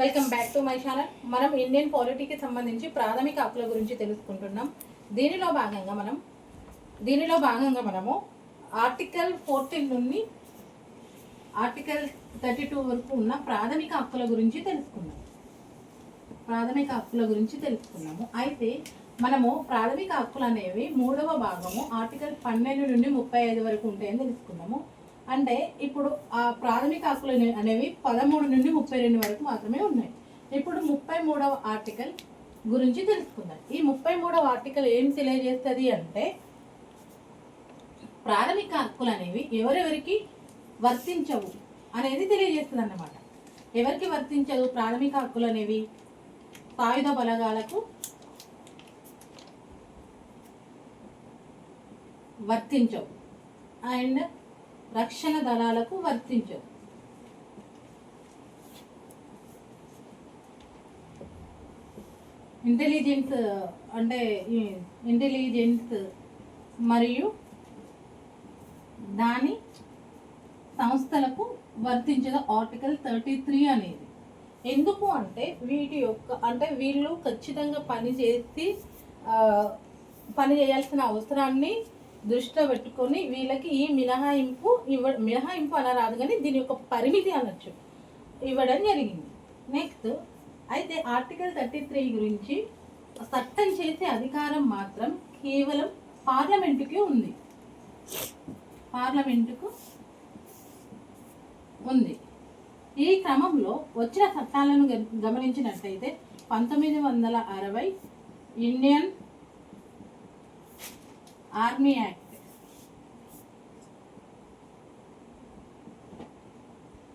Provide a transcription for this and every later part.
Welcome back to my channel. మనం Indian పాలిటీకి సంబంధించి ప్రాథమిక హక్కుల గురించి తెలుసుకుంటున్నాం. దీనిలో భాగంగా మనము ఆర్టికల్ 14 నుండి ఆర్టికల్ 32 వరకు ఉన్న ప్రాథమిక హక్కుల గురించి తెలుసుకున్నాము. అయితే మనము ప్రాథమిక హక్కులు అనేవి 3వ భాగము ఆర్టికల్ 12 నుండి 35 వరకు ఉంటాయని తెలుసుకున్నాము. అంటే ఇప్పుడు ఆ ప్రాథమిక హక్కులు అనేవి 13 నుండి 32 వరకు మాత్రమే ఉన్నాయి. ఇప్పుడు 33వ ఆర్టికల్ గురించి తెలుసుకుందాం. ఈ 33వ ఆర్టికల్ ఏం తెలియజేస్తుంది అంటే ప్రాథమిక హక్కులు అనేవి ఎవరెవరికి వర్తించవు అనేది తెలియజేస్తుంది అన్నమాట. ఎవరికి వర్తించవు ప్రాథమిక హక్కులు అనేవి? సాయుధ బలగాలకు వర్తించవు అండ్ రక్షణ దళాలకు వర్తించవు. ఇంటెలిజెన్స్ మరియు దాని సంస్థలకు వర్తించదు ఆర్టికల్ 33 అనేది. ఎందుకు అంటే వీళ్ళు ఖచ్చితంగా పని చేయాల్సిన అవసరాన్ని దృష్టిలో పెట్టుకొని వీళ్ళకి ఈ మినహాయింపు అనరాదు కానీ దీని యొక్క పరిమితి అనొచ్చు ఇవ్వడం జరిగింది. నెక్స్ట్ అయితే ఆర్టికల్ 33 గురించి చట్టం చేసే అధికారం మాత్రం కేవలం పార్లమెంటుకు ఉంది. ఈ క్రమంలో వచ్చిన చట్టాలను గమనించినట్లయితే 1960 Indian army act,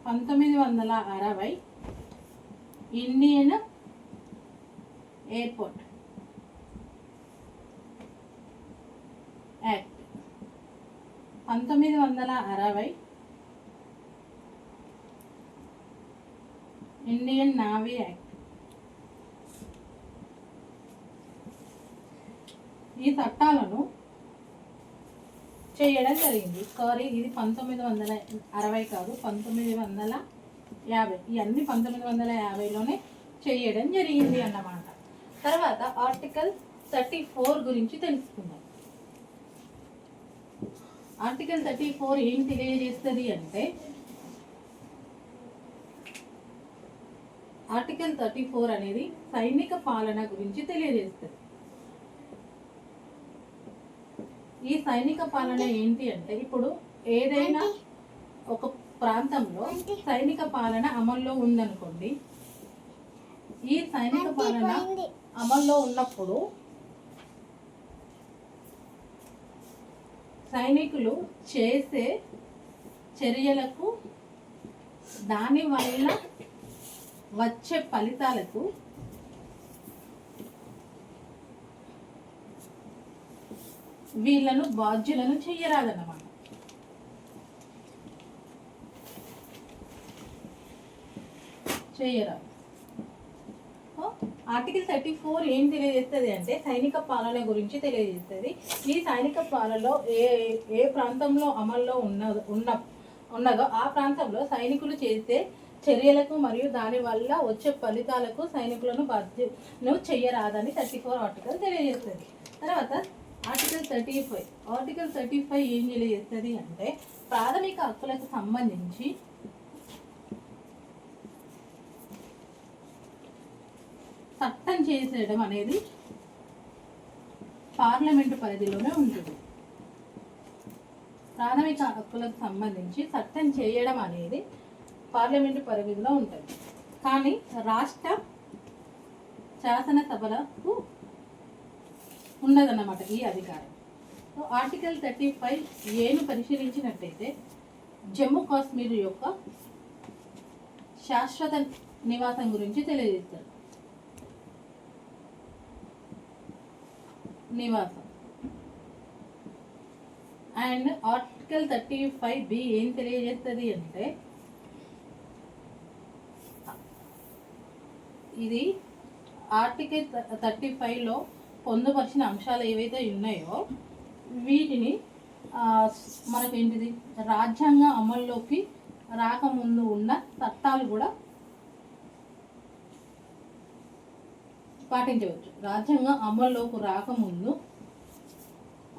1960 Indian airport act, 1960 Indian navy act. ఈ చట్టాలను చేయడం జరిగింది. ఇది 1960 కాదు, 1950. ఇవన్నీ 1950లోనే చేయడం జరిగింది అన్నమాట. తర్వాత ఆర్టికల్ 34 గురించి తెలుసుకుందాం. ఆర్టికల్ 34 ఏం తెలియజేస్తుంది అంటే ఆర్టికల్ 34 అనేది సైనిక పాలన గురించి తెలియజేస్తుంది. ఈ సైనిక పాలన ఏంటి అంటే ఇప్పుడు ఏదైనా ఒక ప్రాంతంలో సైనిక పాలన అమల్లో ఉందనుకోండి. ఈ సైనిక పాలన అమల్లో ఉన్నప్పుడు సైనికులు చేసే చర్యలకు దానివల్ల వచ్చే ఫలితాలకు వీళ్ళను బాధ్యులను చెయ్యరాదన్నమాట. ఆర్టికల్ 34 ఏం తెలియజేస్తుంది అంటే సైనిక పాలన గురించి తెలియజేస్తుంది. ఈ సైనిక పాలనలో ఏ ప్రాంతంలో అమల్లో ఉన్నదో ఆ ప్రాంతంలో సైనికులు చేసే చర్యలకు మరియు దానివల్ల వచ్చే ఫలితాలకు సైనికులను బాధ్యులను చెయ్యరాదని 34 ఆర్టికల్ తెలియజేస్తుంది. తర్వాత ఆర్టికల్ 35 ఏం తెలియజేస్తుంది అంటే ప్రాథమిక హక్కులకు సంబంధించి చట్టం చేసేయడం అనేది పార్లమెంటు పరిధిలోనే ఉంటుంది. ప్రాథమిక హక్కులకు సంబంధించి చట్టం చేయడం అనేది పార్లమెంటు పరిధిలో ఉంటుంది. కానీ రాష్ట్ర శాసనసభలకు ఉన్నదన్నమాట ఈ అధికారం. సో ఆర్టికల్ 35 ఏను పరిశీలించినట్టయితే జమ్మూ కాశ్మీర్ యొక్క శాశ్వత నివాసం గురించి తెలియజేస్తారు. అండ్ ఆర్టికల్ 35B ఏం తెలియజేస్తుంది అంటే ఇది ఆర్టికల్ 35లో పొందుపరిచిన అంశాలు ఏవైతే ఉన్నాయో వీటిని మనకేంటిది రాజ్యాంగం అమల్లోకి రాకముందు ఉన్న చట్టాలు కూడా పాటించవచ్చు. రాజ్యాంగం అమల్లోకి రాకముందు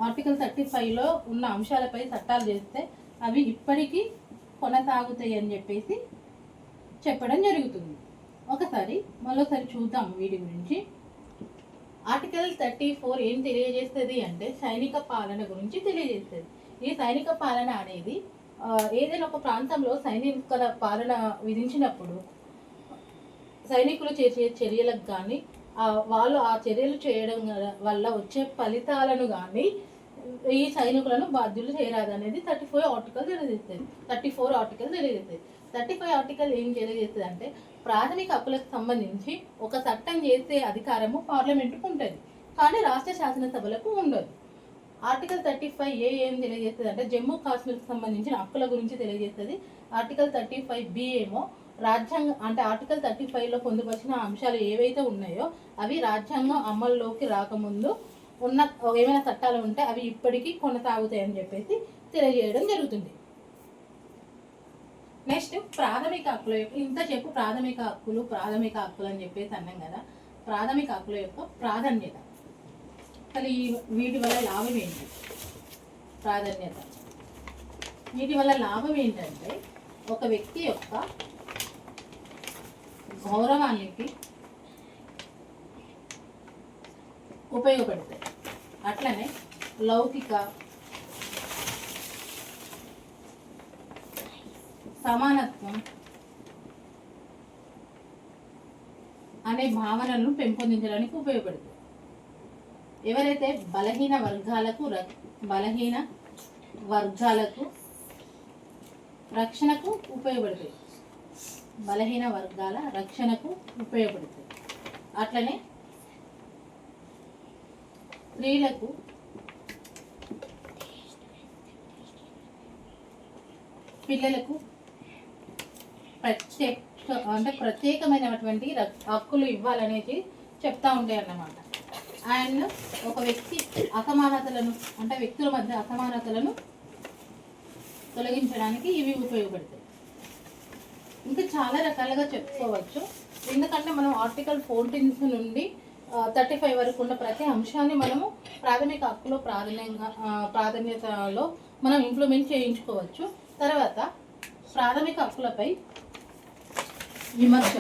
ఆర్టికల్ 35లో ఉన్న అంశాలపై చట్టాలు చేస్తే అవి ఇప్పటికీ కొనసాగుతాయి అని చెప్పేసి చెప్పడం జరుగుతుంది. మరోసారి చూద్దాం వీటి గురించి. ఆర్టికల్ 34 ఏం తెలియజేస్తుంది అంటే సైనిక పాలన గురించి తెలియజేస్తుంది. ఈ సైనిక పాలన అనేది ఏదైనా ఒక ప్రాంతంలో సైనికుల పాలన విధించినప్పుడు సైనికులు చేసే చర్యలకు కానీ వాళ్ళు ఆ చర్యలు చేయడం వల్ల వచ్చే ఫలితాలను కానీ ఈ సైనికులను బాధ్యులు చేయరాదు అనేది 34 ఆర్టికల్ తెలియజేస్తుంది. 35 ఆర్టికల్ ఏం తెలియజేస్తుంది అంటే ప్రాథమిక హక్కులకు సంబంధించి ఒక చట్టం చేసే అధికారము పార్లమెంటుకు ఉంటుంది, కానీ రాష్ట్ర శాసనసభలకు ఉండదు. ఆర్టికల్ 35 ఏం తెలియజేస్తుంది అంటే జమ్మూ కాశ్మీర్కి సంబంధించిన హక్కుల గురించి తెలియజేస్తుంది. ఆర్టికల్ 35B ఏమో రాజ్యాంగం అంటే ఆర్టికల్ 35లో పొందుపరిచిన అంశాలు ఏవైతే ఉన్నాయో అవి రాజ్యాంగం అమల్లోకి రాకముందు ఉన్న ఏమైనా చట్టాలు ఉంటే అవి ఇప్పటికీ కొనసాగుతాయని చెప్పేసి తెలియజేయడం జరుగుతుంది. నెక్స్ట్ ప్రాథమిక హక్కుల యొక్క ఇంతసేపు ప్రాథమిక హక్కులు అని చెప్పేసి అన్నాం కదా. ప్రాథమిక హక్కుల యొక్క ప్రాధాన్యత, అసలు వీటి వల్ల లాభం ఏంటి? ప్రాధాన్యత వీటి వల్ల లాభం ఏంటంటే ఒక వ్యక్తి యొక్క గౌరవానికి ఉపయోగపడతాయి. అట్లనే లౌకిక సమానత్వం అనే భావనలను పెంపొందించడానికి ఉపయోగపడుతుంది. ఎవరైతే బలహీన వర్గాలకు రక్షణకు ఉపయోగపడుతుంది. బలహీన వర్గాల రక్షణకు ఉపయోగపడుతుంది. అట్లనే స్త్రీలకు పిల్లలకు ప్రత్యేకమైనటువంటి హక్కులు ఇవ్వాలనేది చెప్తా ఉంటాయి అన్నమాట. అండ్ ఒక వ్యక్తి అసమానతలను అంటే వ్యక్తుల మధ్య అసమానతలను తొలగించడానికి ఇవి ఉపయోగపడతాయి. ఇంకా చాలా రకాలుగా చెప్పుకోవచ్చు. ఎందుకంటే మనం ఆర్టికల్ 14 నుండి 35 వరకు ఉన్న ప్రతి అంశాన్ని మనము ప్రాథమిక హక్కులో ప్రాధాన్యతలో మనం ఇంప్లిమెంట్ చేయించుకోవచ్చు. తర్వాత ప్రాథమిక హక్కులపై విమర్శ